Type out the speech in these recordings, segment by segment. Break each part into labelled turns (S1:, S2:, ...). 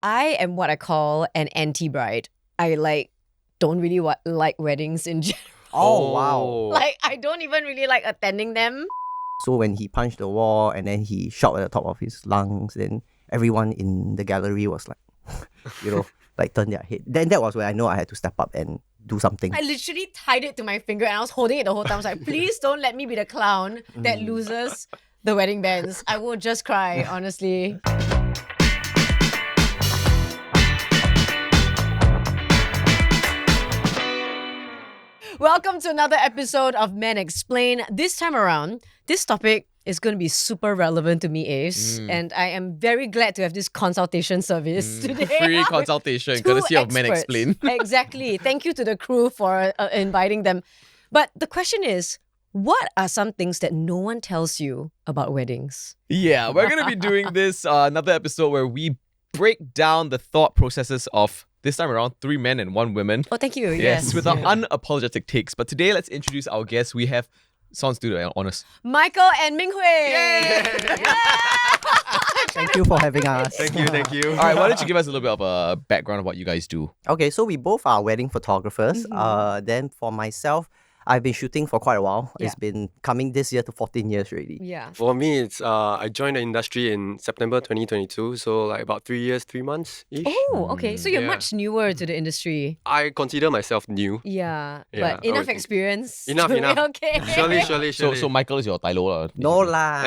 S1: I am what I call an anti-bride. I don't really like weddings in general.
S2: Oh, wow.
S1: Like, I don't even really like attending them.
S2: So when he punched the wall and then he shouted at the top of his lungs, then everyone in the gallery was like, like turn their head. Then that was when I know I had to step up and do something.
S1: I literally tied it to my finger and I was holding it the whole time. I was like, please don't let me be the clown that loses the wedding bands. I will just cry, honestly. Welcome to another episode of Men Explain. This time around, this topic is going to be super relevant to me, Ace. And I am very glad to have this consultation service today.
S3: Free consultation,
S1: Two
S3: courtesy of Men
S1: experts.
S3: Explain.
S1: Exactly. Thank you to the crew for inviting them. But the question is, what are some things that no one tells you about weddings?
S3: Yeah, we're going to be doing this another episode where we break down the thought processes of, this time around, 3 men and 1 woman.
S1: Oh, thank you.
S3: Yes, with our unapologetic takes. But today, let's introduce our guests. We have, sounds do the honors.
S1: Michael and Ming Hwee.
S3: Yay!
S2: Thank you for having us.
S4: Thank you.
S3: All right, why don't you give us a little bit of a background of what you guys do?
S2: Okay, so we both are wedding photographers. Then for myself, I've been shooting for quite a while.
S1: Yeah.
S2: It's been coming this year to 14 years already.
S1: Yeah.
S4: For me, it's I joined the industry in September 2022, so like about 3 years, 3 months ish.
S1: Oh, okay. So you're
S4: Yeah.
S1: much newer to the industry.
S4: I consider myself new.
S1: Yeah.
S4: Yeah,
S1: But
S4: I
S1: enough
S4: would think.
S1: experience.
S4: Enough,
S1: to be
S4: enough.
S1: Okay.
S4: Surely.
S3: So Michael is your Tylo.
S2: No lah.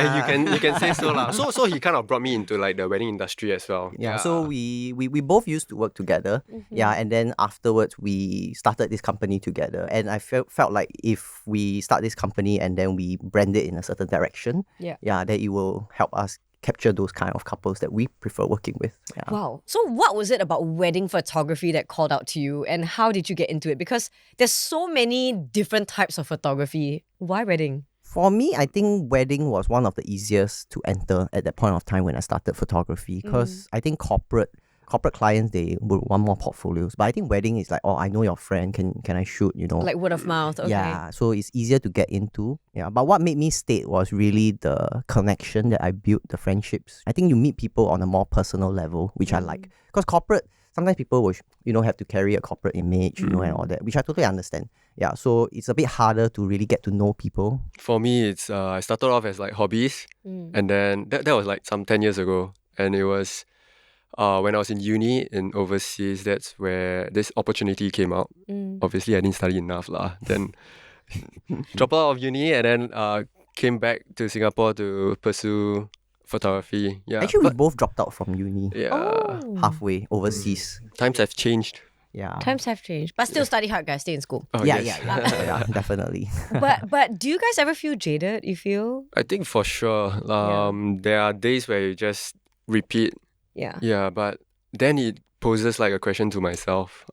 S4: You can say so lah. So he kind of brought me into like the wedding industry as well.
S2: Yeah, so we both used to work together. Yeah, and then afterwards we started this company together. And I felt like if we start this company and then we brand it in a certain direction,
S1: Yeah.
S2: that it will help us capture those kind of couples that we prefer working with. Yeah.
S1: Wow. So what was it about wedding photography that called out to you, and how did you get into it? Because there's so many different types of photography. Why wedding?
S2: For me, I think wedding was one of the easiest to enter at that point of time when I started photography, because I think corporate clients, they would want more portfolios. But I think wedding is like, oh, I know your friend, can I shoot,
S1: Like word of mouth. Okay.
S2: Yeah, so it's easier to get into. Yeah, but what made me stay was really the connection that I built, the friendships. I think you meet people on a more personal level, which I like. Because corporate, sometimes people will, have to carry a corporate image, and all that, which I totally understand. Yeah, so it's a bit harder to really get to know people.
S4: For me, it's I started off as like hobbies, and then that was like some 10 years ago, and it was when I was in uni in overseas. That's where this opportunity came out. Obviously, I didn't study enough lah. Then dropped out of uni and then came back to Singapore to pursue photography. Yeah,
S2: Actually, we both dropped out from uni
S4: yeah,
S2: halfway overseas.
S4: times have changed.
S2: Yeah.
S1: Times have changed. But still study hard, guys. Stay in school.
S4: Oh,
S2: yeah,
S4: yes.
S2: yeah, definitely.
S1: But do you guys ever feel jaded, you feel?
S4: I think for sure. There are days where you just repeat.
S1: Yeah.
S4: Yeah, but then it poses like a question to myself.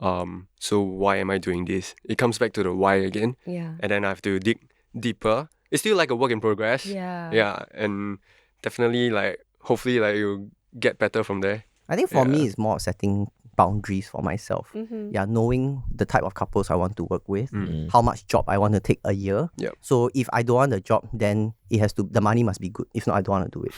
S4: So why am I doing this? It comes back to the why again,
S1: Yeah.
S4: and then I have to dig deeper. It's still like a work in progress.
S1: Yeah.
S4: Yeah, and definitely like hopefully like you get better from there.
S2: I think for me, it's more of setting boundaries for myself. Yeah, knowing the type of couples I want to work with, how much job I want to take a year.
S4: Yep.
S2: So if I don't want the job, then the money must be good. If not, I don't want to do it.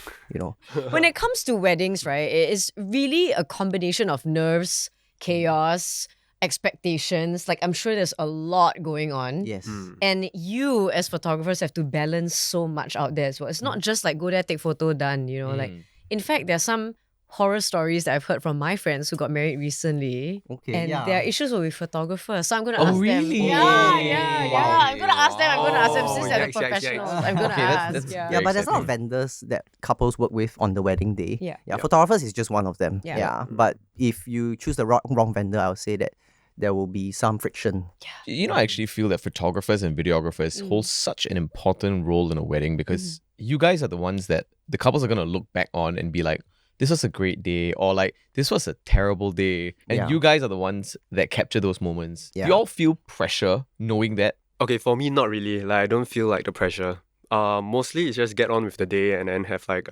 S1: When it comes to weddings, right, it is really a combination of nerves, chaos, expectations. Like, I'm sure there's a lot going on.
S2: Yes.
S1: And you, as photographers, have to balance so much out there as well. It's not just like go there, take photo, done, Like, in fact, there are some horror stories that I've heard from my friends who got married recently.
S2: Okay,
S1: And
S2: yeah.
S1: there are issues with photographers. So I'm going to
S3: Oh,
S1: ask them.
S3: really?
S1: Yeah.
S3: Wow.
S1: I'm going to ask them. Since they're the
S4: Yikes, yikes, yikes.
S1: professionals. I'm going to
S3: Okay,
S1: ask.
S3: that's
S1: Yeah.
S2: Yeah,
S3: very
S2: but there's a lot of
S3: exciting.
S2: vendors that couples work with on the wedding day.
S1: Yeah.
S2: Photographers is just one of them.
S1: Yeah.
S2: But if you choose the wrong vendor, I would say that there will be some friction.
S3: I actually feel that photographers and videographers hold such an important role in a wedding, because you guys are the ones that the couples are going to look back on and be like, this was a great day, or like, this was a terrible day. And
S2: Yeah.
S3: you guys are the ones that capture those moments.
S2: Yeah.
S3: Do you all feel pressure knowing that?
S4: Okay, for me, not really. Like I don't feel like the pressure. Mostly it's just get on with the day and then have like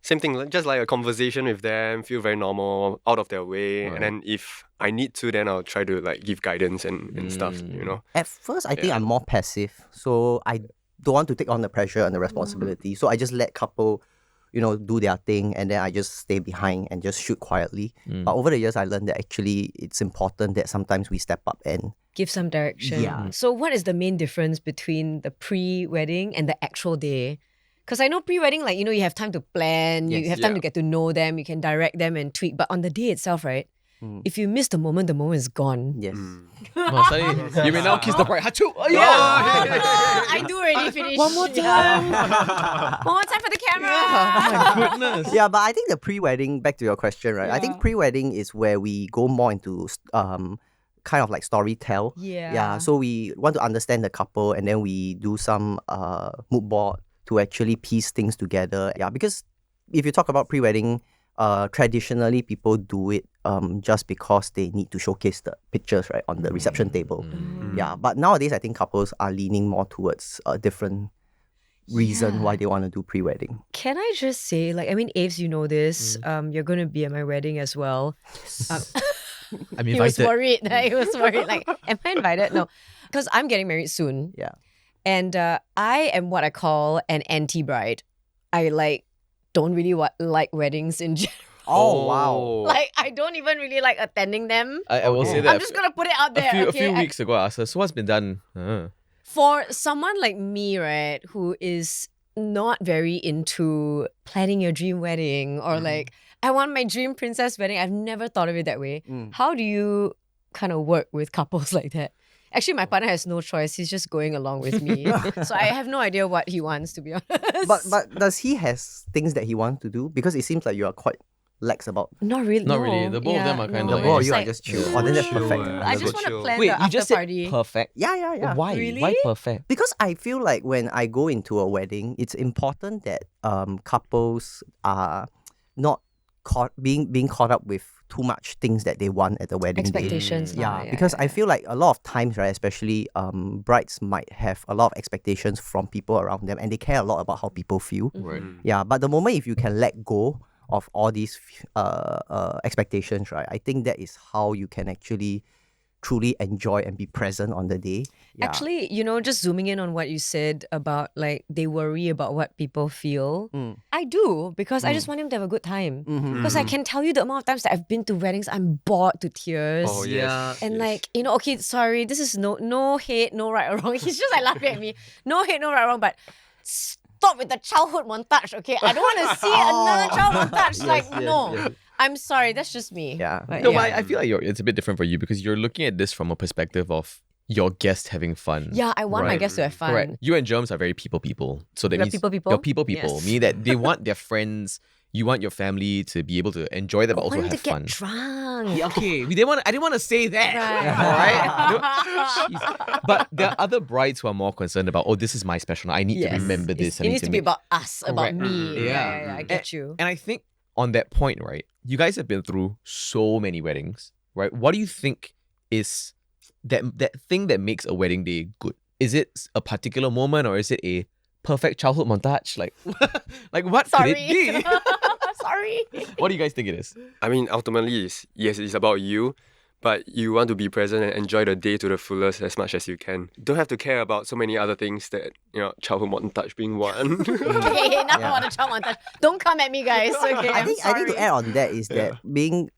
S4: same thing, just like a conversation with them, feel very normal, out of their way.
S3: Right.
S4: And then if I need to, then I'll try to like give guidance and stuff,
S2: At first, I think I'm more passive. So I don't want to take on the pressure and the responsibility. So I just let couple do their thing, and then I just stay behind and just shoot quietly. But over the years, I learned that actually it's important that sometimes we step up and
S1: Give some direction.
S2: Yeah.
S1: So what is the main difference between the pre-wedding and the actual day? Because I know pre-wedding, like, you have time to plan, you
S2: Yes.
S1: have time to get to know them, you can direct them and tweak. But on the day itself, right? If you miss the moment is gone.
S2: yes.
S3: Oh, suddenly, you may now kiss the bride. Achoo! Oh, yeah!
S1: I do already finish.
S3: One more time.
S1: One more time for the camera.
S3: Oh my goodness.
S2: Yeah, but I think the pre-wedding, back to your question, right? I think pre-wedding is where we go more into kind of like storytell.
S1: Yeah.
S2: So we want to understand the couple, and then we do some mood board to actually piece things together. Yeah, because if you talk about pre-wedding, traditionally people do it just because they need to showcase the pictures, right, on the reception table. Yeah, but nowadays I think couples are leaning more towards a different reason why they want to do pre-wedding.
S1: Can I just say, like, I mean, Aves, you know this. You're going to be at my wedding as well.
S3: I'm
S1: He was
S3: invited.
S1: worried. He was worried. Like, am I invited? No, because I'm getting married soon.
S2: Yeah.
S1: And I am what I call an anti-bride. I don't really like weddings in general.
S2: Oh, wow.
S1: Like, I don't even really like attending them.
S3: I will say that
S1: I'm just gonna put it out there.
S3: a few weeks ago, I asked her, so what's been done?
S1: For someone like me, right, who is not very into planning your dream wedding or like, I want my dream princess wedding. I've never thought of it that way. How do you kind of work with couples like that? Actually, my partner has no choice. He's just going along with me. So I have no idea what he wants, to be honest.
S2: But does he has things that he wants to do? Because it seems like you are quite lax about.
S1: Not really.
S3: Not
S1: no.
S3: really. The both of them are kind
S2: The
S3: of
S2: both of
S3: like-
S2: you are
S1: like-
S2: just chill. Oh, then that's
S4: Chill,
S2: perfect.
S4: yeah.
S1: I
S4: That's
S1: just
S4: what
S1: want to
S4: chill.
S1: plan
S3: Wait,
S1: the
S3: you
S1: after
S3: just said
S1: party.
S3: perfect?
S2: Yeah.
S3: Why?
S1: Really?
S3: Why perfect?
S2: Because I feel like when I go into a wedding, it's important that couples are not being caught up with too much things that they want at the wedding day.
S1: Expectations. lah.
S2: Yeah, because I feel like a lot of times, right, especially brides might have a lot of expectations from people around them, and they care a lot about how people feel.
S3: Right.
S2: Yeah, but the moment if you can let go of all these expectations, right, I think that is how you can actually truly enjoy and be present on the day. Yeah.
S1: Actually, just zooming in on what you said about like they worry about what people feel. I do, because I just want them to have a good time. Because I can tell you the amount of times that I've been to weddings, I'm bored to tears.
S4: Oh, yes.
S1: And
S4: yes.
S1: like, okay, sorry, this is no hate, no right or wrong. He's just like laughing at me. No hate, no right or wrong, but stop with the childhood montage, okay? I don't want to see another child montage. No. I'm sorry, that's just me.
S2: Yeah.
S1: But
S3: No,
S1: yeah.
S3: but I feel like it's a bit different for you because you're looking at this from a perspective of your guest having fun.
S1: Yeah, I want my
S3: Right.
S1: guests to have fun.
S3: Correct. You and Germs are very people. So that
S1: We're
S3: means
S1: people?
S3: You're people.
S1: Yes.
S3: Meaning that they want their friends, you want your family to be able to enjoy that, but
S1: I
S3: also
S1: want
S3: have
S1: to get
S3: fun.
S1: drunk.
S3: Yeah, okay. I didn't want to say that.
S1: Right.
S3: All right. No, jeez. But there are other brides who are more concerned about, this is my special night. I need to remember this. I
S1: It
S3: need
S1: needs to be
S3: make-
S1: about us, about
S3: Correct.
S1: me.
S3: Yeah.
S1: Yeah, I get you.
S3: And I think on that point, right, you guys have been through so many weddings, right? What do you think is that thing that makes a wedding day good? Is it a particular moment or is it a perfect childhood montage? Like, what could
S1: Sorry.
S3: it be?
S1: Sorry.
S3: What do you guys think it is?
S4: I mean, ultimately, it's about you, but you want to be present and enjoy the day to the fullest as much as you can. Don't have to care about so many other things that, childhood montage being one.
S1: Okay, enough about the child montage. Don't come at me, guys. Okay,
S2: I think to add on that is that being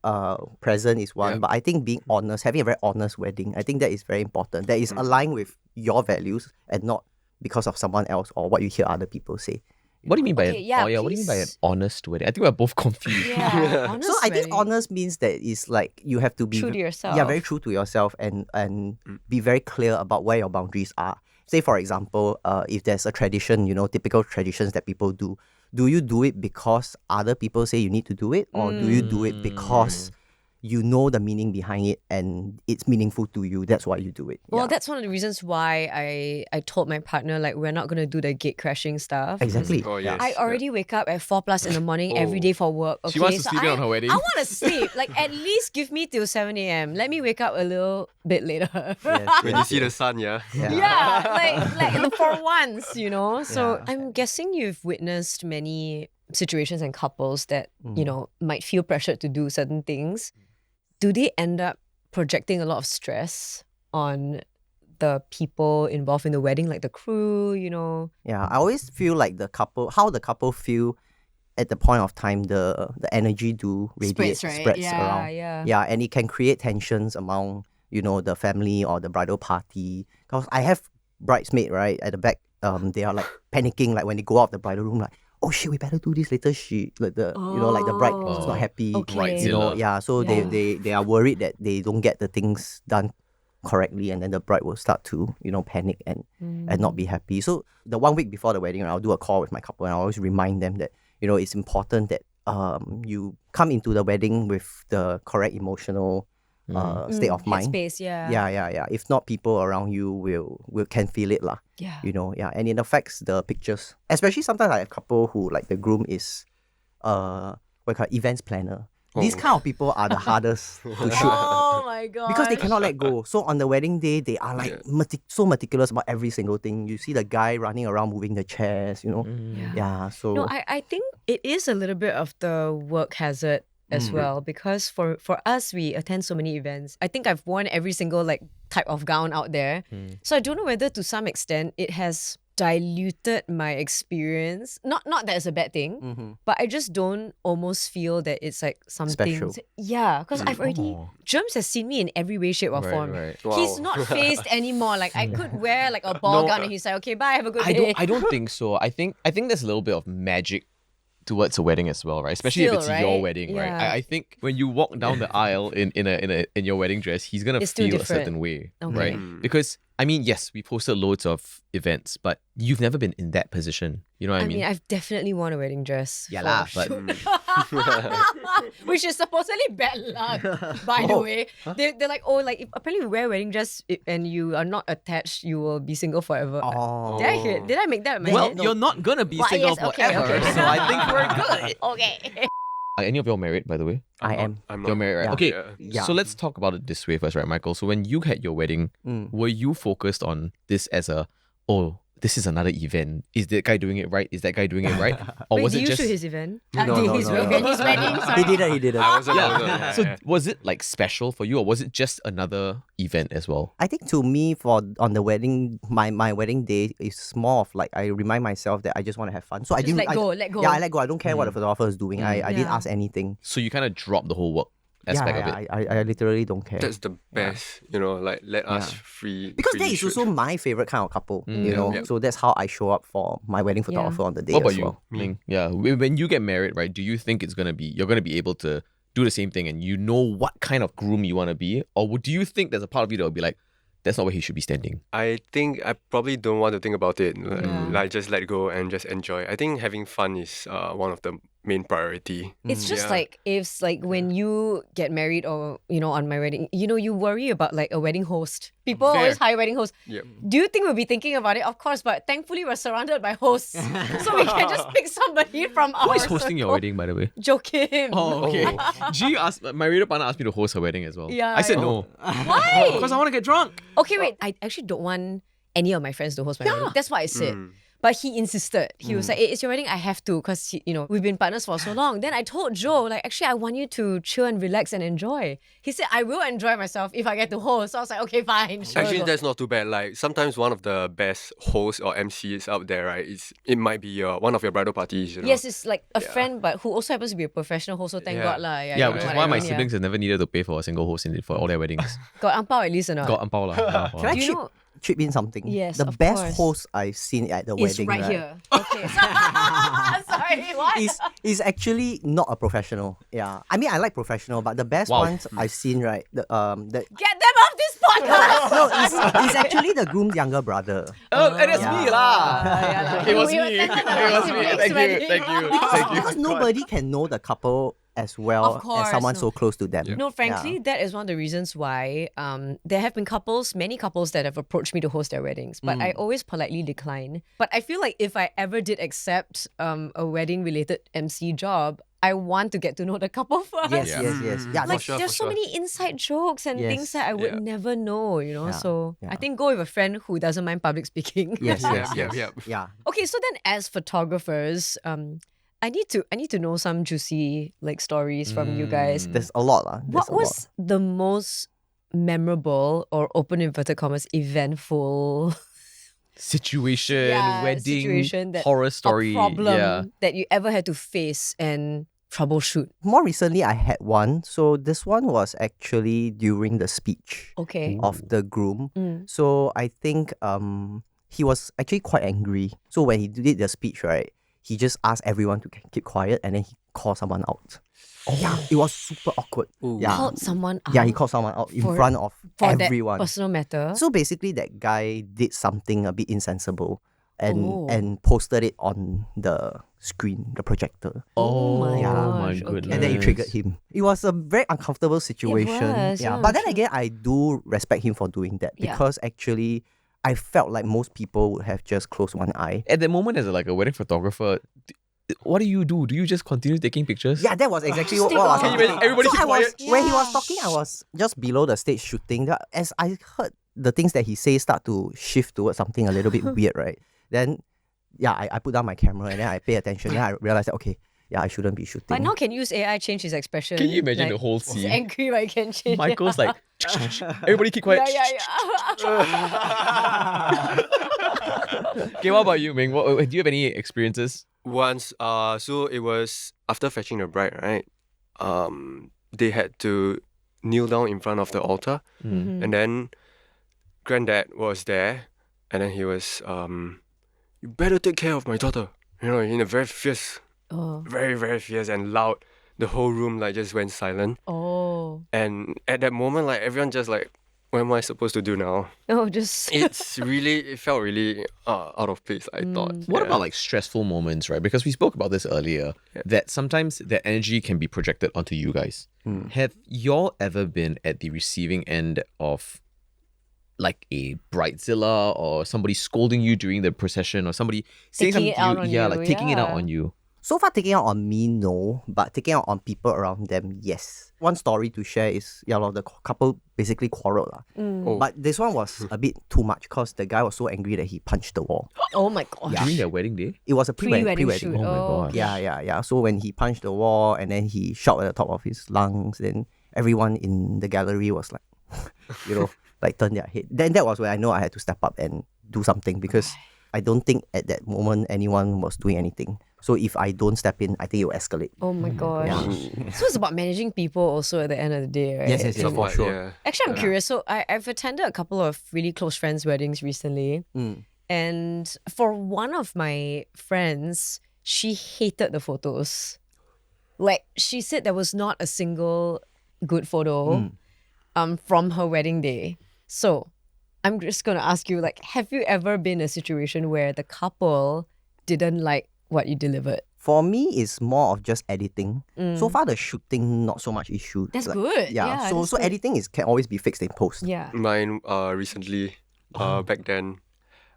S2: present is one, but I think being honest, having a very honest wedding, I think that is very important. That is aligned with your values and not because of someone else or what you hear other people say.
S3: What do you mean by
S1: Okay, yeah,
S3: what do you mean by an
S1: please.
S3: honest wedding? I think we're both confused.
S1: Yeah, honest
S2: So I think
S1: wedding.
S2: honest means that it's like you have to be
S1: True to yourself.
S2: Yeah, very true to yourself and be very clear about where your boundaries are. Say for example, if there's a tradition, typical traditions that people do you do it because other people say you need to do it, or do you do it because you know the meaning behind it and it's meaningful to you? That's why you do it.
S1: Well,
S2: Yeah.
S1: that's one of the reasons why I told my partner, like, we're not going to do the gate crashing stuff.
S2: Exactly.
S4: Oh, yes.
S1: I already wake up at 4+ in the morning every day for work. Okay?
S3: She wants to
S1: So
S3: sleep in on her wedding.
S1: I want to sleep. Like, at least give me till 7 a.m. Let me wake up a little bit later.
S2: Yes,
S4: When you see the sun, yeah.
S1: Yeah, like for once, So I'm guessing you've witnessed many situations and couples that, might feel pressured to do certain things. Do they end up projecting a lot of stress on the people involved in the wedding, like the crew,
S2: Yeah, I always feel like how the couple feel at the point of time, the energy do radiate,
S1: Spreads, right? Yeah,
S2: around.
S1: yeah.
S2: Yeah, and it can create tensions among, the family or the bridal party. Because I have bridesmaid, right, at the back. They are like panicking, like when they go out of the bridal room, like, oh shit, we better do this later. Like the bride is not happy.
S1: Okay.
S3: Bridezilla.
S2: So
S1: Yeah.
S2: they are worried that they don't get the things done correctly, and then the bride will start to panic and not be happy. So the 1 week before the wedding, I'll do a call with my couple, and I always remind them that it's important that you come into the wedding with the correct emotional state of mind.
S1: Headspace, yeah.
S2: Yeah. If not, people around you will can feel it lah.
S1: Yeah.
S2: And it affects the pictures. Especially sometimes I have couple who, like, the groom is events planner. These kind of people are the hardest to shoot.
S1: Oh my god.
S2: Because they cannot let go. So on the wedding day, they are like so meticulous about every single thing. You see the guy running around moving the chairs, Yeah, so...
S1: No, I think it is a little bit of the work hazard as well, because for us, we attend so many events. I think I've worn every single type of gown out there. So I don't know whether to some extent it has diluted my experience. Not that it's a bad thing, but I just don't almost feel that it's like something
S2: Special.
S1: Yeah, because I've already Germs has seen me in every way, shape or form.
S3: Right.
S1: He's not phased anymore. Like, I could wear like a ball gown and he's like, okay, bye, have a good day.
S3: I don't think so. I think there's a little bit of magic towards a wedding as well, right? Especially
S1: Still,
S3: if it's your
S1: right?
S3: wedding, right?
S1: Yeah.
S3: I think when you walk down the aisle in your wedding dress, he's gonna
S1: It's still
S3: feel a
S1: different.
S3: certain way,
S1: Okay.
S3: right? Because I mean, yes, we posted loads of events, but you've never been in that position. You know what I
S1: I
S3: mean?
S1: mean, I've definitely worn a wedding dress.
S3: Yeah
S1: for
S3: lah, but-
S1: sure. Which is supposedly bad luck, by the way. They're like, oh, like, if apparently you wear a wedding dress and you are not attached, you will be single forever.
S2: Oh.
S1: Did I make that in my
S3: well,
S1: head?
S3: you're not gonna be
S1: Well,
S3: single
S1: yes, okay,
S3: forever,
S1: okay.
S3: so I think we're good.
S1: Okay.
S3: Are any of y'all married, by the way?
S2: I am.
S4: I'm
S3: You're
S4: not.
S3: married, right?
S2: Yeah.
S3: Okay,
S2: Yeah.
S3: so let's talk about it this way first, right, Michael? So when you had your wedding, were you focused on this as this is another event? Is that guy doing it right? Is that guy doing it right? Or
S1: Wait,
S3: was
S1: did
S3: it
S1: you
S3: just...
S1: shoot his event?
S2: No,
S1: his
S2: no.
S1: wedding, sorry.
S2: He didn't.
S4: I wasn't.
S3: So was it like special for you, or was it just another event as well?
S2: I think to me, on the wedding, my wedding day is more of like, I remind myself that I just want to have fun. So I
S1: Just
S2: didn't
S1: let go.
S2: Yeah, I let go. I don't care what the photographer is doing. I didn't
S1: Yeah.
S2: ask anything.
S3: So you kind of dropped the whole work aspect of it.
S2: I literally don't care.
S4: That's the best, like let us free.
S2: Because that
S4: freely
S2: is
S4: shoot.
S2: also my favorite kind of couple,
S4: Yep.
S2: So that's how I show up for my wedding photographer on the day
S3: What about
S2: as
S3: you,
S2: well.
S3: Ming? Yeah, when you get married, right? Do you think you're gonna be able to do the same thing, and you know what kind of groom you want to be, or do you think there's a part of you that will be like, that's not where he should be standing?
S4: I think I probably don't want to think about it.
S1: Yeah.
S4: Like just let go and just enjoy. I think having fun is one of the main priority.
S1: It's just
S4: Yeah.
S1: like if when you get married or on my wedding, you worry about like a wedding host. People always hire wedding hosts.
S4: Yep.
S1: Do you think we'll be thinking about it? Of course, but thankfully we're surrounded by hosts, so we can just pick somebody from our
S3: Who is hosting your
S1: circle.
S3: wedding, by the way?
S1: Joakim.
S3: Oh, okay. G asked, my radio partner asked me to host her wedding as well.
S1: Yeah,
S3: I said
S1: I
S3: no.
S1: Why?
S3: Because I want to get drunk.
S1: Okay, wait. I actually don't want any of my friends to host my wedding. That's what I said. But he insisted. He was like, hey, it's your wedding, I have to, because we've been partners for so long. Then I told Joe, like, actually, I want you to chill and relax and enjoy. He said, I will enjoy myself if I get to host. So I was like, okay, fine. Sure.
S4: Actually, that's not too bad. Like sometimes one of the best hosts or MCs out there, right? It might be one of your bridal parties.
S1: Yes, it's like a friend, but who also happens to be a professional host. So thank
S4: Yeah.
S1: God lah.
S3: Yeah,
S1: you know
S3: which is
S1: what
S3: why
S1: I
S3: my
S1: mean,
S3: siblings have never needed to pay for a single host for all their weddings.
S1: Got ang pao at least or not?
S3: Got ampao lah. Yeah,
S2: Can I
S1: Do you know?
S2: chip in something?
S1: Yes,
S2: The
S1: of
S2: best
S1: course.
S2: host I've seen at the
S1: It's
S2: wedding
S1: right here. Okay. Sorry, what?
S2: is actually not a professional. Yeah. I mean, I like professional, but the best
S3: Wow.
S2: ones I've seen, right? The
S1: Get them off this podcast!
S2: no, it's actually the groom's younger brother.
S3: Oh, and it's me lah.
S1: Yeah,
S3: It was
S1: we
S3: me.
S1: attended the
S3: It was me.
S1: siblings'
S3: Thank you.
S1: wedding.
S3: Thank you. Thank you.
S2: Because nobody can know the couple as well
S1: Of course,
S2: as someone
S1: no.
S2: so close to them.
S1: No, frankly, that is one of the reasons why there have been many couples that have approached me to host their weddings, but I always politely decline. But I feel like if I ever did accept a wedding-related MC job, I want to get to know the couple first.
S2: Yes,
S4: Yeah.
S2: yes. Yeah,
S1: Like,
S4: sure,
S1: there's
S4: for
S1: so
S4: sure.
S1: many inside jokes and
S2: Yes.
S1: things that I would
S4: Yeah.
S1: never know,
S2: Yeah,
S1: So
S2: yeah.
S1: I think go with a friend who doesn't mind public speaking.
S2: yes, yes,
S4: Yep,
S2: yes.
S4: yep.
S2: Yeah.
S1: Okay, so then as photographers, I need to know some juicy stories from you guys.
S2: There's a lot. There's
S1: What
S2: a lot.
S1: was the most memorable or open inverted commas eventful
S3: situation, wedding,
S1: situation that
S3: horror
S1: or
S3: story.
S1: problem
S3: Yeah.
S1: that you ever had to face and troubleshoot.
S2: More recently, I had one. So this one was actually during the speech
S1: Okay.
S2: of the groom.
S1: Mm.
S2: So I think he was actually quite angry. So when he did the speech, right, he just asked everyone to keep quiet and then he called someone out.
S3: Oh.
S2: Yeah, it was super awkward. Yeah.
S1: Called someone out.
S2: Yeah, he called someone out in
S1: for-
S2: front of
S1: for
S2: everyone.
S1: that personal matter.
S2: So basically, that guy did something a bit insensible and
S1: Oh.
S2: and posted it on the screen, the projector.
S1: Oh my
S2: Yeah.
S1: gosh.
S3: my goodness.
S2: And then it triggered him. It was a very uncomfortable situation.
S1: was, yeah,
S2: But then
S1: sure.
S2: again, I do respect him for doing that
S1: Yeah.
S2: because actually, I felt like most people would have just closed one eye.
S3: At the moment, as a wedding photographer, what do you do? Do you just continue taking pictures?
S2: Yeah, that was exactly what
S1: Stick
S2: I was
S1: on. Can you
S2: thinking.
S3: imagine everybody
S2: So
S3: keep
S2: I was,
S3: quiet?
S2: when he was
S1: Yeah.
S2: talking, I was just below the stage shooting. As I heard the things that he says start to shift towards something a little bit weird, right? Then, yeah, I put down my camera and then I pay attention. Then I realized that, okay, yeah, I shouldn't be shooting.
S1: But now can use AI change his expression.
S3: Can you imagine the
S1: like,
S3: whole
S1: he's
S3: scene?
S1: angry, but he can change.
S3: Michael's like, everybody keep quiet.
S1: Yeah.
S3: Okay, what about you, Ming? Do you have any experiences?
S4: Once, so it was after fetching the bride, right? They had to kneel down in front of the altar,
S1: Mhm.
S4: and then granddad was there, and then he was, you better take care of my daughter. You know, in a very fierce,
S1: Oh.
S4: very, very fierce and loud. The whole room just went silent.
S1: Oh.
S4: And at that moment, everyone just what am I supposed to do now?
S1: Oh, just
S4: It felt really out of place, I thought.
S3: What
S4: Yeah.
S3: about stressful moments, right? Because we spoke about this earlier, that sometimes that energy can be projected onto you guys. Have y'all ever been at the receiving end of a bridezilla or somebody scolding you during the procession or somebody saying
S1: Taking
S3: something
S1: it
S3: to
S1: out
S3: you?
S1: on
S3: Yeah,
S1: you,
S3: taking it out
S1: yeah.
S3: on you.
S2: So far, taking out on me, no. But taking out on people around them, yes. One story to share is, the couple basically quarreled.
S4: Oh.
S2: But this one was a bit too much because the guy was so angry that he punched the wall.
S1: oh my gosh.
S3: During their wedding day?
S2: It was a
S1: Pre-wedding
S2: pre-wedding.
S1: shoot.
S3: Oh my gosh.
S2: Yeah. So when he punched the wall and then he shouted at the top of his lungs, then everyone in the gallery was like, turn their head. Then that was when I know I had to step up and do something because I don't think at that moment anyone was doing anything. So if I don't step in, I think it will escalate.
S1: Oh my gosh. So it's about managing people also at the end of the day, right?
S2: Yes, for
S4: Somewhat,
S2: sure.
S4: yeah.
S1: Actually, I'm curious. So I've attended a couple of really close friends' weddings recently. And for one of my friends, she hated the photos. She said there was not a single good photo from her wedding day. So I'm just going to ask you, have you ever been in a situation where the couple didn't like what you delivered?
S2: For me, it's more of just editing. So far, the shooting, not so much issue.
S1: That's good. Yeah,
S2: so
S1: that's good.
S2: editing can always be fixed in post.
S1: Yeah.
S4: Mine recently, back then,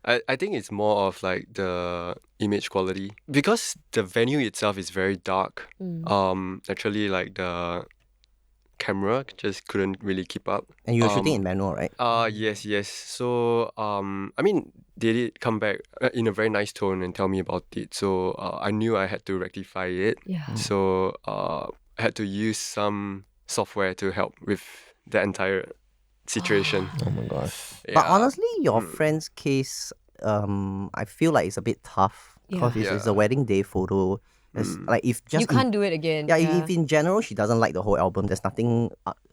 S4: I think it's more of the image quality because the venue itself is very dark. Actually, the camera just couldn't really keep up.
S2: And you're shooting in manual, right?
S4: Yes. So they did come back in a very nice tone and tell me about it. So I knew I had to rectify it.
S1: Yeah.
S4: So I had to use some software to help with the entire situation.
S3: Oh my gosh.
S2: But
S4: Yeah.
S2: honestly, your friend's case, I feel like it's a bit tough because
S1: Yeah.
S2: it's a wedding day photo. If just
S1: You can't do it again.
S2: if in general she doesn't like the whole album, there's nothing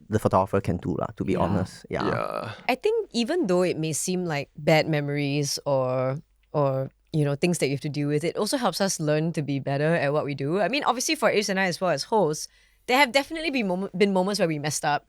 S2: the photographer can do to be
S1: Yeah.
S2: honest.
S4: Yeah.
S1: I think even though it may seem like bad memories or things that you have to deal with, it also helps us learn to be better at what we do. I mean, obviously for Ace and I as well as hosts, there have definitely been moments where we messed up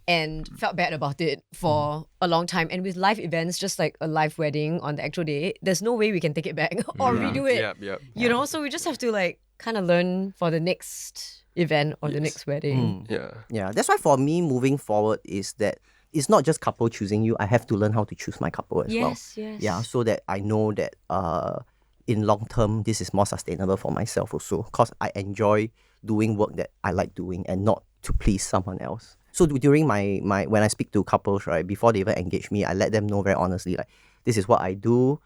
S1: and felt bad about it for a long time. And with live events, just like a live wedding on the actual day, there's no way we can take it back or redo it.
S4: Yep.
S1: So we just have to kind of learn for the next event or the next wedding.
S4: Yeah.
S2: Yeah, that's why for me moving forward is that it's not just couple choosing you. I have to learn how to choose my couple as well.
S1: Yes.
S2: Yeah, so that I know that in long term this is more sustainable for myself also because I enjoy doing work that I like doing and not to please someone else. So during my when I speak to couples, right, before they even engage me, I let them know very honestly, this is what I do.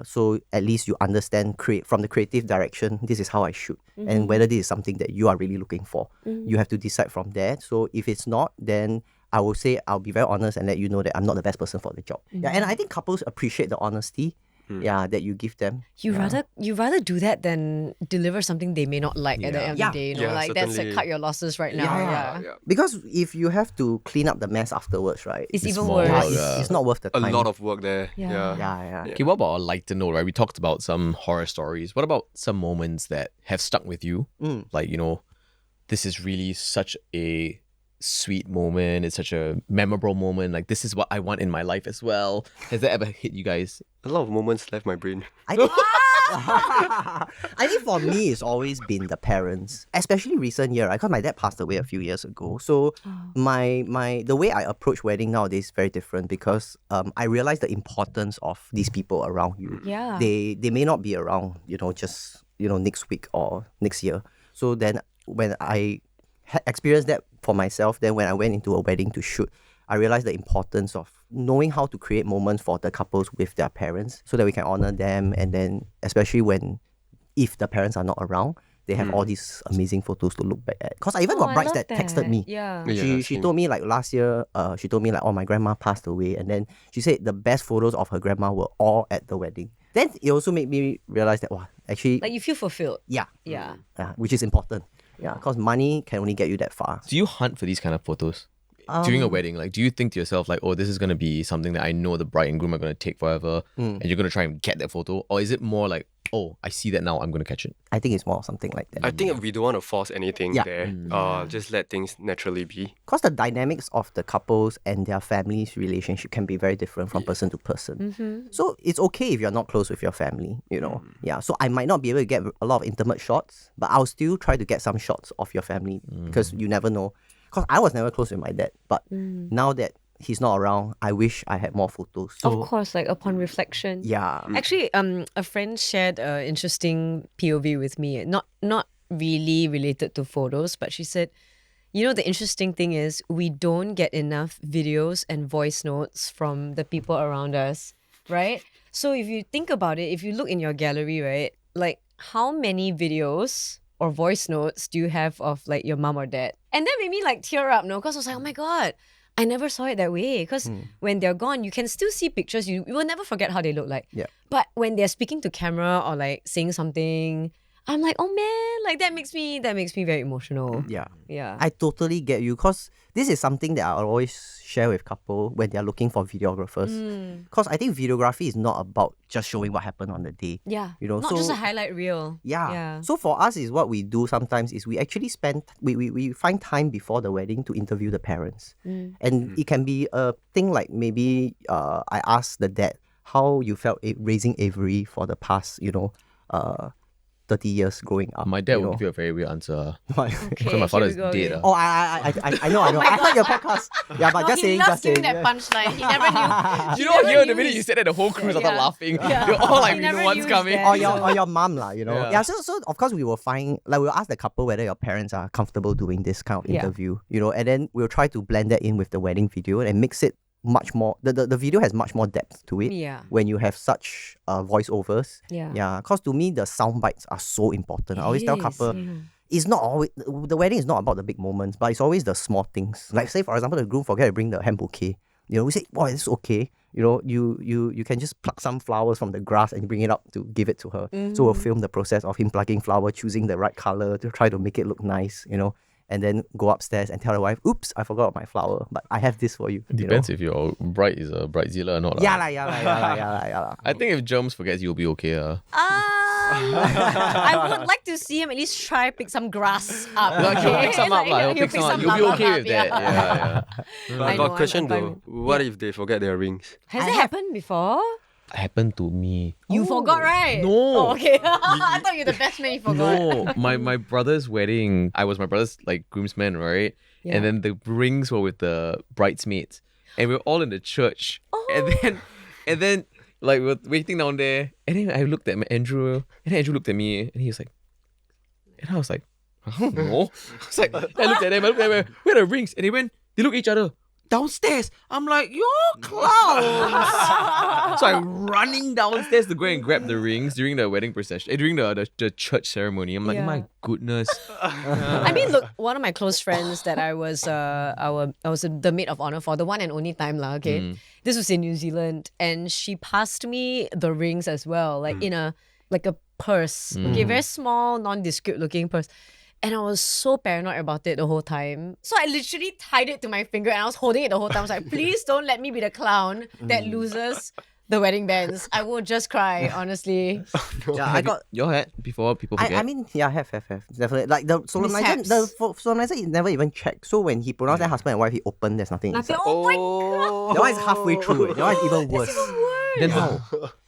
S2: So at least you understand from the creative direction, this is how I shoot. And whether this is something that you are really looking for. You have to decide from there. So if it's not, then I will say, I'll be very honest and let you know that I'm not the best person for the job. Yeah, and I think couples appreciate the honesty. Yeah, that you give them.
S1: You rather do that than deliver something they may not like at the end of the day. You know,
S4: Yeah,
S1: like that's
S4: certainly.
S1: cut your losses right now. Yeah.
S2: Because if you have to clean up the mess afterwards, right?
S1: It's even
S3: more,
S1: worse.
S2: It's not worth the
S4: A
S2: time.
S4: lot of work there.
S1: Yeah.
S2: Yeah.
S3: Okay, what about a lighter note, right? We talked about some horror stories. What about some moments that have stuck with you? Like, you know, this is really such a sweet moment. It's such a memorable moment. Like, this is what I want in my life as well. Has that ever hit you guys?
S4: A lot of moments left my brain.
S2: I think, I think for me, it's always been the parents, especially recent year, right? Because my dad passed away a few years ago. So the way I approach wedding nowadays is very different because I realize the importance of these people around you.
S1: Yeah.
S2: They may not be around, just next week or next year. So then when I experienced that for myself, then when I went into a wedding to shoot, I realized the importance of knowing how to create moments for the couples with their parents so that we can honor them. And then especially if the parents are not around, they have all these amazing photos to look back at. Because I even got brides that texted me.
S1: Yeah.
S2: She told me like last year, she told me like, oh, my grandma passed away. And then she said the best photos of her grandma were all at the wedding. Then it also made me realize that, wow, actually,
S1: Like you feel fulfilled.
S2: yeah,
S1: Yeah.
S2: which is important. Yeah, because money can only get you that far.
S3: Do you hunt for these kind of photos? During a wedding, like, do you think to yourself, like, oh, this is going to be something that I know the bride and groom are going to take forever and you're going to try and get that photo? Or is it more like, oh, I see that now, I'm going to catch it?
S2: I think it's more something like that.
S4: I think we don't want to force anything
S2: Yeah.
S4: there. Just let things naturally be.
S2: Because the dynamics of the couples and their families' relationship can be very different from person to person. So it's okay if you're not close with your family, Yeah, so I might not be able to get a lot of intimate shots, but I'll still try to get some shots of your family because you never know. Because I was never close with my dad, but now that he's not around, I wish I had more photos. So,
S1: Of course, like upon reflection.
S2: yeah.
S1: Actually, a friend shared an interesting POV with me. Not really related to photos, but she said, the interesting thing is we don't get enough videos and voice notes from the people around us, right? So if you think about it, if you look in your gallery, right, like how many videos or voice notes do you have of like your mom or dad? And that made me like tear up, no? Because I was like, oh my God, I never saw it that way. Because when they're gone, you can still see pictures. You will never forget how they look like.
S2: Yeah.
S1: But when they're speaking to camera or like saying something, I'm like, oh man, like that makes me very emotional.
S2: Yeah.
S1: Yeah.
S2: I totally get you because this is something that I always share with couple when they're looking for videographers. Because I think videography is not about just showing what happened on the day.
S1: Yeah.
S2: Not
S1: just a highlight reel.
S2: Yeah. So for us is what we do sometimes is we actually we find time before the wedding to interview the parents. And it can be a thing like maybe I asked the dad how you felt raising Avery for the past, 30 years growing up.
S3: My dad would give you a very weird answer.
S1: Okay,
S3: Because my father is
S1: here we go
S3: dead.
S1: again.
S2: Oh, I know. I heard your podcast. Yeah, but
S1: No,
S2: just
S1: he
S2: saying,
S1: loves
S2: just saying.
S1: giving that punchline. He never knew.
S3: You know, here the minute you said that, the whole crew started laughing. You're all like,
S1: He
S3: we know
S1: never
S3: what's
S1: used
S3: coming.
S1: that.
S2: Or your mom,
S3: Yeah.
S2: Yeah, so of course we will we'll ask the couple whether your parents are comfortable doing this kind of interview, and then we'll try to blend that in with the wedding video and mix it much more. The video has much more depth to it.
S1: Yeah.
S2: When you have such voiceovers.
S1: Yeah.
S2: Yeah, because to me the sound bites are so important. I always tell couple,
S1: Yeah.
S2: it's not always the wedding is not about the big moments, but it's always the small things. Like say for example, the groom forget to bring the hand bouquet. We say, wow, it's okay. You can just pluck some flowers from the grass and bring it up to give it to her. So we'll film the process of him plucking flower, choosing the right color to try to make it look nice, and then go upstairs and tell the wife, oops, I forgot my flower, but I have this for you.
S3: It depends if your bride is a bridezilla or not.
S2: Yeah.
S3: I think if Germs forgets, you'll be okay.
S1: I would like to see him at least try pick some grass up.
S3: He'll
S1: Okay?
S3: pick some up,
S1: Like,
S3: he'll pick some up. You'll be
S1: lava
S3: okay
S1: up,
S3: with that. Yeah.
S4: But I
S1: I
S4: got
S1: know,
S4: a question
S1: I'm fine
S4: though. What if they forget their rings?
S1: Has it happened before?
S3: Happened to me.
S1: You forgot, right?
S3: No.
S1: Oh, okay. I thought you were the best man. You forgot.
S3: No, my brother's wedding, I was my brother's like groomsman, right?
S1: Yeah.
S3: And then the rings were with the bridesmaids, and we were all in the church. And then like we were waiting down there, and then I looked at Andrew, and then Andrew looked at me, and he was like, and I was like, I don't know. It's like I looked at them, where are the rings? And they looked at each other. downstairs. I'm like, you're clowns. So I'm running downstairs to go and grab the rings during the wedding procession, during the church ceremony. I'm like,
S1: Yeah.
S3: my goodness.
S1: I mean, look, one of my close friends that I was the maid of honor for, the one and only time lah. Okay, this was in New Zealand, and she passed me the rings as well, like in a purse. Okay, very small, nondescript looking purse. And I was so paranoid about it the whole time. So I literally tied it to my finger and I was holding it the whole time. I was like, please don't let me be the clown that loses the wedding bands. I will just cry, honestly.
S2: Yeah, I got.
S3: Your hat before people forget.
S2: I mean, yeah, have definitely. Like the solemnizer,
S1: Mishaps.
S2: solemnizer, he never even checked. So when he pronounced that husband and wife, he opened. There's nothing
S1: Nothing.
S2: inside.
S1: Oh my god.
S2: That one is halfway through. That one is even worse.
S1: It's even worse.
S3: Then
S2: Wow.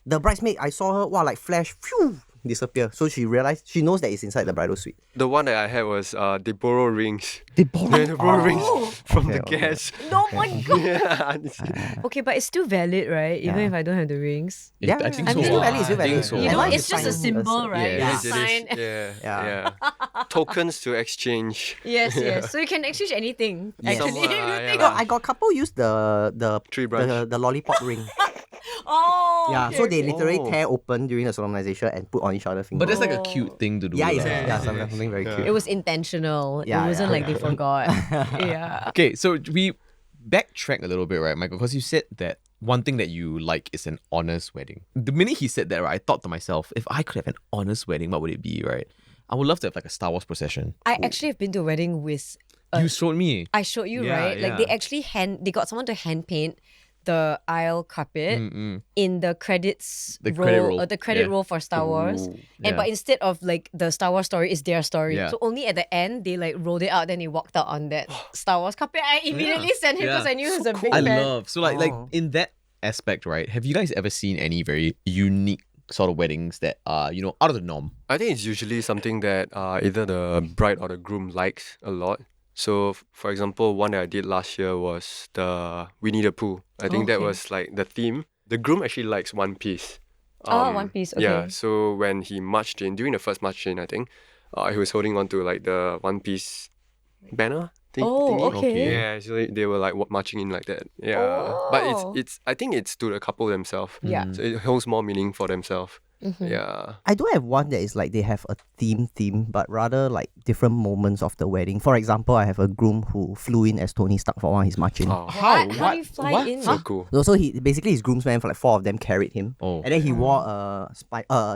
S2: The bridesmaid, I saw her, wow, like flash, phew, disappear. So she realized, she knows that it's inside the bridal suite.
S4: The one that I had was they borrow rings.
S3: they borrow.
S4: They borrow rings from
S2: Okay,
S4: the
S2: okay.
S4: guests.
S1: Oh my god.
S4: Yeah.
S1: Okay, but it's still valid, right? Even
S2: Yeah.
S1: if I don't have the rings.
S2: Yeah,
S3: I think
S2: I
S3: so.
S2: mean, still valid,
S3: I
S2: still
S3: think
S2: valid.
S3: so.
S1: You
S2: As
S1: know,
S2: long as
S1: it's
S2: you
S1: just a
S2: sign
S1: symbol, right?
S3: Yeah,
S1: You
S3: it is,
S1: sign.
S4: Yeah,
S2: Yeah.
S4: yeah. Tokens to exchange.
S1: Yes, yes. So you can exchange anything.
S2: Yes.
S1: Actually,
S4: Some,
S1: if you
S4: yeah
S1: think
S4: lah.
S1: of-
S2: I got couple use the
S4: Tree branch.
S2: the lollipop ring.
S1: Oh,
S2: Yeah,
S1: okay,
S2: so they
S1: okay.
S2: literally
S4: Oh.
S2: tear open during the solemnization and put on each other's fingers.
S3: But that's like a
S1: Oh.
S3: cute thing to do.
S2: yeah,
S3: lah.
S2: it's something very cute.
S1: It was intentional.
S2: Yeah,
S1: it wasn't
S2: yeah.
S1: like they forgot. Yeah.
S3: Okay, so we backtrack a little bit, right, Michael? Because you said that one thing that you like is an honest wedding. The minute he said that, right, I thought to myself, if I could have an honest wedding, what would it be, right? I would love to have like a Star Wars procession.
S1: I actually have been to a wedding with.
S3: You showed me.
S1: I showed you,
S3: Yeah,
S1: right? Like they
S3: yeah.
S1: actually they got someone to hand paint the aisle carpet in the credits
S3: The
S1: roll,
S3: credit roll.
S1: the credit
S3: Yeah.
S1: roll for Star Wars. And
S3: Yeah.
S1: but instead of like the Star Wars story is their story.
S3: Yeah.
S1: So only at the end they like rolled it out, then they walked out on that Star Wars carpet. I immediately sent him
S3: Yeah.
S1: because I knew he was a big
S3: I
S1: fan.
S3: love. So like
S2: Oh.
S3: in that aspect, right? Have you guys ever seen any very unique sort of weddings that are, out of the norm?
S4: I think it's usually something that either the bride or the groom likes a lot. So, for example, one that I did last year was the Winnie the Pooh. I think that
S1: Okay.
S4: was like the theme. The groom actually likes One Piece.
S1: One Piece,
S4: Yeah,
S1: okay.
S4: so when he marched in, during the first march in, I think, he was holding on to like the One Piece banner thing.
S1: Oh,
S4: thingy.
S1: okay.
S4: Yeah, so they were like marching in like that. Yeah, but
S1: Oh.
S4: it's I think it's to the couple themselves.
S1: Yeah.
S4: So it holds more meaning for themselves. Yeah.
S2: I do have one that is like they have a theme, but rather like different moments of the wedding. For example, I have a groom who flew in as Tony Stark for one of his marching.
S4: Oh,
S1: What? How do you fly
S3: What?
S1: in?
S4: so cool.
S2: So he basically his groomsmen for like 4 of them carried him,
S3: Oh.
S2: and then he wore a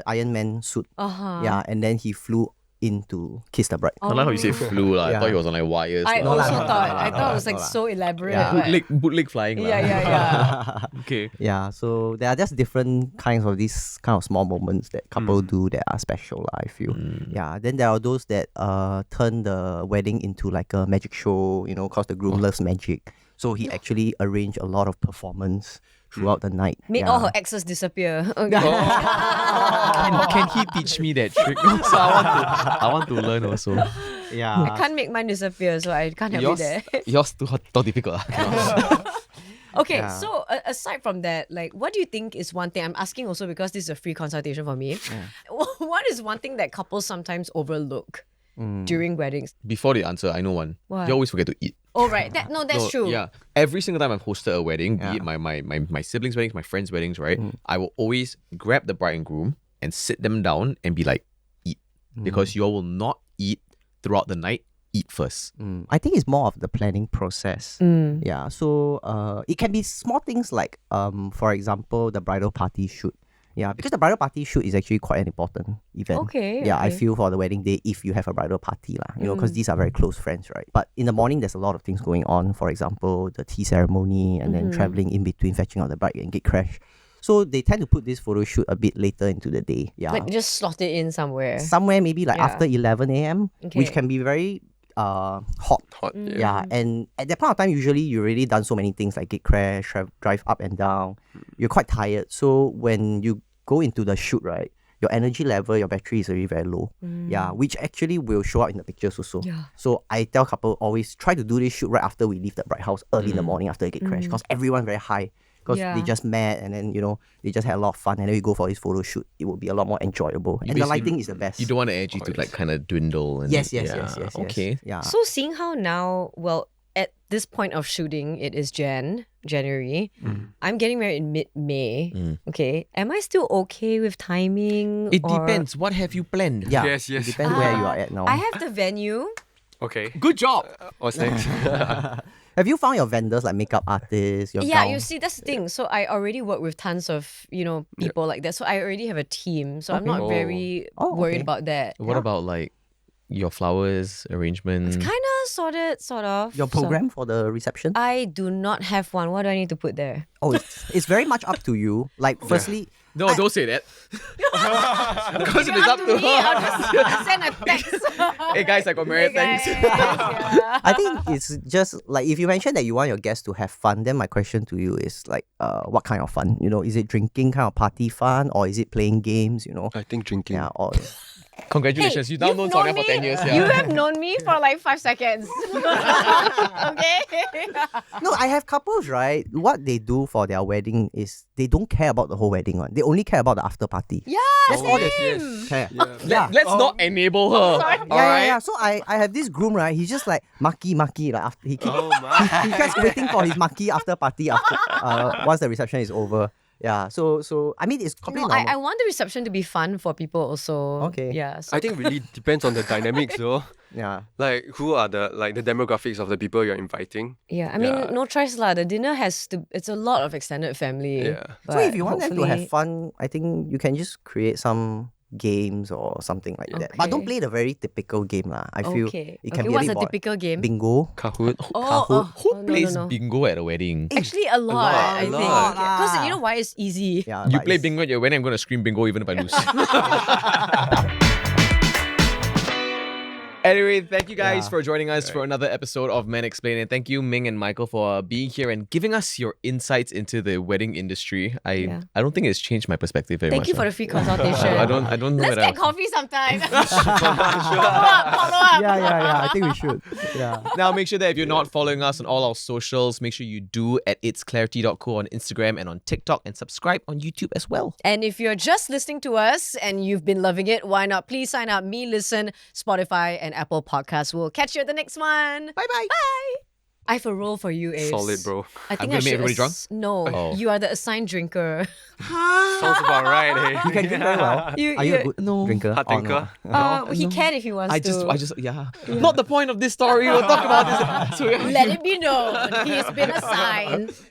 S2: Iron Man suit.
S1: Uh-huh.
S2: Yeah, and then he flew in to kiss the bride.
S3: I like how you say flew. I
S2: Yeah.
S3: thought he was on like wires.
S1: I
S2: No lah,
S1: also
S2: no lah,
S1: thought.
S2: no lah,
S1: I thought it was
S2: no
S1: like
S2: lah.
S1: so elaborate.
S2: Yeah.
S1: but-
S3: Bootleg flying.
S1: Yeah, yeah.
S3: Okay.
S2: Yeah, so there are just different kinds of these kind of small moments that couple do that are special, lah, I feel. Yeah, then there are those that turn the wedding into like a magic show, cause the groom loves magic. So he actually arranged a lot of performance throughout the night.
S1: Made
S2: yeah.
S1: all her exes disappear. Okay.
S3: Can he teach me that trick? So I want to learn also.
S2: Yeah.
S1: I can't make mine disappear, so I can't help you
S3: Yours,
S1: there.
S3: yours too difficult.
S1: Okay,
S2: Yeah.
S1: so aside from that, like, what do you think is one thing? I'm asking also because this is a free consultation for me. What is one thing that couples sometimes overlook during weddings?
S3: Before the answer, I know one.
S1: What?
S3: You always forget to eat.
S1: Oh, right. That's
S3: No,
S1: true.
S3: Yeah. Every single time I've hosted a wedding,
S2: Yeah.
S3: be it my siblings' weddings, my friends' weddings, right? I will always grab the bride and groom and sit them down and be like, eat. Because you all will not eat throughout the night. Eat first.
S2: I think it's more of the planning process. Yeah, so it can be small things like, for example, the bridal party shoot. Yeah, because the bridal party shoot is actually quite an important event.
S1: Okay,
S2: Yeah, I
S1: okay.
S2: feel for the wedding day if you have a bridal party lah, because these are very close friends, right? But in the morning, there's a lot of things going on. For example, the tea ceremony and then traveling in between, fetching out the bride and get crash. So they tend to put this photo shoot a bit later into the day. Yeah,
S1: Like, just slot it in somewhere.
S2: somewhere maybe like
S1: Yeah.
S2: after 11 a.m., which
S1: Okay.
S2: can be very hot.
S4: Hot.
S2: Yeah, and at that point of time, usually you already done so many things like gate crash, drive up and down. You're quite tired. So when you go into the shoot, right, your energy level, your battery is already very low. Yeah, which actually will show up in the pictures also.
S1: Yeah.
S2: So I tell couple always try to do this shoot right after we leave the bride house early in the morning after the gate crash, because everyone very high. Because
S1: Yeah.
S2: they just met and then, they just had a lot of fun, and then we go for this photo shoot. It will be a lot more enjoyable. And the
S3: basically-
S2: lighting is the best.
S3: You don't want the energy to like kind of dwindle. And
S2: Yes.
S3: Okay.
S2: Yeah.
S1: So seeing how now, well, at this point of shooting, it is January. I'm getting married in mid-May. Okay. Am I still okay with timing?
S3: It
S1: or-
S3: depends. What have you planned?
S2: Yeah.
S4: Yes, yes.
S2: It depends where you are at now.
S1: I have the venue.
S4: Okay.
S3: Good job.
S4: What's next?
S2: Have you found your vendors like makeup artists? Your
S1: Yeah,
S2: gown?
S1: you see, that's the thing. So I already work with tons of, people like that. So I already have a team. So I'm not
S4: Oh.
S1: very
S2: Oh,
S1: worried
S2: okay.
S1: about that.
S3: What about like your flowers arrangement?
S1: Kind of, sorted, sort of.
S2: Your
S1: So
S2: program for the reception?
S1: I do not have one. What do I need to put there?
S2: Oh, it's very much up to you. Like, firstly,
S3: No, don't say that. Because it
S1: If
S3: is
S1: you're
S3: up to
S1: me, I'll
S3: her.
S1: just send a text.
S3: Hey guys, I got married.
S1: Hey guys,
S3: Thanks.
S1: yeah.
S2: I think it's just like if you mention that you want your guests to have fun, then my question to you is like, what kind of fun? Is it drinking kind of party fun, or is it playing games?
S4: I think drinking.
S2: Yeah, or
S3: Congratulations,
S1: Hey,
S3: you've now known Sonia for 10 years.
S1: You
S3: Yeah.
S1: have known me for like 5 seconds. Okay?
S2: no, I have couples, right? What they do for their wedding is they don't care about the whole wedding one. They only care about the after party.
S1: Yeah,
S2: That's all they
S1: same.
S2: care.
S3: Let's not enable her.
S1: Sorry.
S2: Yeah. So I have this groom, right? He's just like maki like after he keep
S4: Oh my.
S2: he keeps waiting for his maki after party after once the reception is over. Yeah. So I mean it's completely
S1: No, I
S2: normal.
S1: want the reception to be fun for people also.
S2: Okay.
S1: Yeah. So
S4: I think really depends on the dynamics though.
S2: Yeah.
S4: Like who are the demographics of the people you're inviting?
S1: yeah, I mean,
S4: Yeah.
S1: no choice lah. The dinner has to. It's a lot of extended family.
S4: Yeah.
S2: So
S1: but
S2: if you want them to have
S1: hopefully-
S2: fun, I think you can just create some games or something like that. But don't
S1: Okay.
S2: play the very typical game lah. I feel
S1: Okay.
S2: it can
S1: okay.
S2: be
S1: What's
S2: a
S1: a
S2: bit bored.
S1: typical game?
S2: Bingo.
S4: Kahoot.
S1: Oh,
S3: Who
S1: no,
S3: plays
S1: no, no.
S3: bingo at a wedding?
S1: Actually, a lot.
S4: lot,
S1: I
S4: a
S1: think.
S4: lot.
S1: Because you know why it's easy.
S2: Yeah.
S3: You
S2: but
S3: play
S2: it's-
S3: bingo at your wedding, I'm going to scream bingo even if I lose. Anyway, thank you guys
S2: Yeah.
S3: for joining us for another episode of Men Explain. And thank you, Ming and Michael, for being here and giving us your insights into the wedding industry. I don't think it's changed my perspective very
S1: Thank
S3: much.
S1: you for the free consultation.
S3: I don't know
S1: Let's
S3: whether
S1: get coffee sometime. follow up.
S2: Yeah. I think we should. Yeah.
S3: Now, make sure that if you're not following us on all our socials, make sure you do at itsclarity.co on Instagram and on TikTok, and subscribe on YouTube as well.
S1: And if you're just listening to us and you've been loving it, why not please sign up Me Listen, Spotify, and Apple Podcasts. We'll catch you at the next one.
S3: Bye-bye.
S1: Bye. I have a role for you, Ace.
S4: Solid, bro.
S1: I think
S3: gonna
S1: I
S3: make
S1: should
S3: everybody drunk?
S1: No,
S3: Oh.
S1: you are the assigned drinker.
S4: Sounds about right, hey.
S2: You can drink very well.
S1: You-
S2: Are you a
S1: you-
S2: good drinker?
S4: Hard
S2: or
S4: thinker.
S2: no?
S1: He can if he wants
S3: I
S1: to.
S3: just, Not the point of this story. We'll talk about this. So,
S1: Let it be known. He's been assigned.